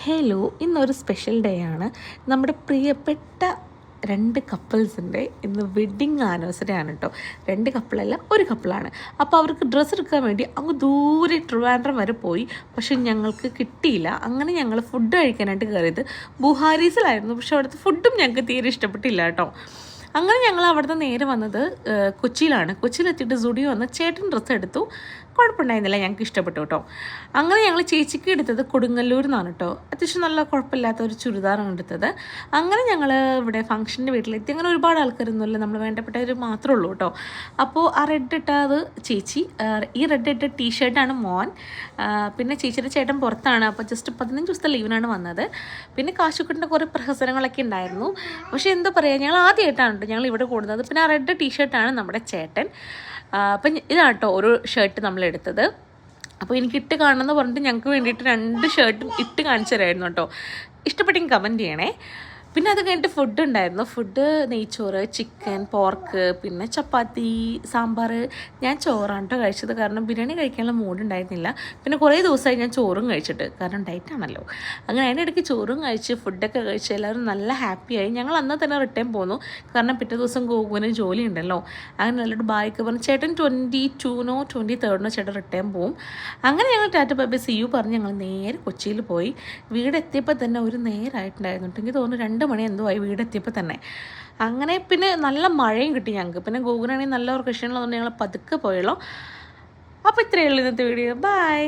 Hello, ഇന്നൊരു special day ആണ്. നമ്മുടെ പ്രിയപ്പെട്ട 2 കപ്പിൾസിൻ്റെ ഇന്ന് വെഡ്ഡിങ് ആനിവേഴ്സറി ആണ് കേട്ടോ. 2 കപ്പിളല്ല, ഒരു കപ്പിളാണ്. അപ്പോൾ അവർക്ക് ഡ്രസ്സ് എടുക്കാൻ വേണ്ടി അങ്ങ് ദൂരെ ട്രിവാൻഡ്രം വരെ പോയി. പക്ഷെ ഞങ്ങൾക്ക് കിട്ടിയില്ല. അങ്ങനെ ഞങ്ങൾ ഫുഡ് കഴിക്കാനായിട്ട് കയറിയത് ബുഹാരീസിലായിരുന്നു. പക്ഷെ അവിടുത്തെ ഫുഡും ഞങ്ങൾക്ക് തീരെ ഇഷ്ടപ്പെട്ടില്ല കേട്ടോ. അങ്ങനെ ഞങ്ങൾ അവിടുന്ന് നേരെ വന്നത് കൊച്ചിയിലാണ്. കൊച്ചിയിലെത്തിയിട്ട് സുഡിയോ വന്ന് ചേട്ടൻ ഡ്രസ്സ് എടുത്തു. കുഴപ്പമുണ്ടായിരുന്നില്ല, ഞങ്ങൾക്ക് ഇഷ്ടപ്പെട്ടു കേട്ടോ. അങ്ങനെ ഞങ്ങൾ ചേച്ചിക്ക് എടുത്തത് കൊടുങ്ങല്ലൂരിൽ നിന്നാണ് കേട്ടോ. അത്യാവശ്യം നല്ല കുഴപ്പമില്ലാത്ത ഒരു ചുരിദാറാണ് എടുത്തത്. അങ്ങനെ ഞങ്ങൾ ഇവിടെ ഫംഗ്ഷൻ്റെ വീട്ടിലെത്തി. അങ്ങനെ ഒരുപാട് ആൾക്കാരൊന്നുമില്ല, നമ്മൾ വേണ്ടപ്പെട്ടവർ മാത്രമേ ഉള്ളൂ കേട്ടോ. അപ്പോൾ ആ റെഡ് ഇട്ടത് ചേച്ചി, ഈ റെഡ് ഇട്ട ടീഷർട്ടാണ് മോൻ. പിന്നെ ചേച്ചിയുടെ ചേട്ടൻ പുറത്താണ്. അപ്പോൾ ജസ്റ്റ് 15 ദിവസത്തെ ലീവിനാണ് വന്നത്. പിന്നെ കാശുക്കുട്ടിൻ്റെ കുറേ പ്രഹസനങ്ങളൊക്കെ ഉണ്ടായിരുന്നു. പക്ഷേ എന്താ പറയുക, ഞങ്ങൾ ആദ്യമായിട്ടാണ് ഞങ്ങൾ ഇവിടെ കൂടുന്നത്. പിന്നെ ആ റെഡ് ടീഷർട്ടാണ് നമ്മുടെ ചേട്ടൻ. അപ്പം ഇതാണ് കേട്ടോ ഒരു ഷർട്ട് നമ്മൾ എടുത്തത്. അപ്പോൾ എനിക്ക് ഇട്ട് കാണണമെന്ന് പറഞ്ഞിട്ട് ഞങ്ങൾക്ക് വേണ്ടിയിട്ട് 2 ഷർട്ടും ഇട്ട് കാണിച്ചു തരായിരുന്നു കേട്ടോ. ഇഷ്ടപ്പെട്ടെങ്കിൽ കമൻറ്റ് ചെയ്യണേ. പിന്നെ അത് കഴിഞ്ഞിട്ട് ഫുഡ് ഉണ്ടായിരുന്നു. ഫുഡ് നെയ്ച്ചോറ്, ചിക്കൻ, പോർക്ക്, പിന്നെ ചപ്പാത്തി, സാമ്പാർ. ഞാൻ ചോറാണ് കേട്ടോ കഴിച്ചത്, കാരണം ബിരിയാണി കഴിക്കാനുള്ള മൂഡ് ഉണ്ടായിരുന്നില്ല. പിന്നെ കുറേ ദിവസമായി ഞാൻ ചോറും കഴിച്ചിട്ട്, കാരണം ഡയറ്റാണല്ലോ. അങ്ങനെ അതിൻ്റെ ഇടയ്ക്ക് ചോറും കഴിച്ച് ഫുഡൊക്കെ കഴിച്ച് എല്ലാവരും നല്ല ഹാപ്പിയായി. ഞങ്ങൾ അന്ന് തന്നെ റിട്ടേൺ പോന്നു, കാരണം പിറ്റേ ദിവസം ഗോകുവിന് ജോലി ഉണ്ടല്ലോ. അങ്ങനെ നല്ലൊരു ബായ്ക്ക് പറഞ്ഞ് ചേട്ടൻ 22നോ 23നോ ചേട്ടൻ റിട്ടേൺ പോവും. അങ്ങനെ ഞങ്ങൾ ta-ta bye bye see you പറഞ്ഞ് ഞങ്ങൾ നേരെ കൊച്ചിയിൽ പോയി. വീടെത്തിയപ്പോൾ തന്നെ ഒരു നേരമായിട്ടുണ്ടായിരുന്നു. എനിക്ക് തോന്നുന്നു 2 മണി എന്തോ ആയി വീടെത്തിയപ്പോൾ തന്നെ. അങ്ങനെ പിന്നെ നല്ല മഴയും കിട്ടി ഞങ്ങൾക്ക്. പിന്നെ ഗോകുനാണെങ്കിൽ നല്ല ഒരു കൃഷിയുള്ളതുകൊണ്ട് ഞങ്ങൾ പതുക്കെ പോയുള്ളൂ. അപ്പോൾ ഇത്രയേ ഉള്ളൂ ഇന്നത്തെ വീഡിയോ. ബൈ.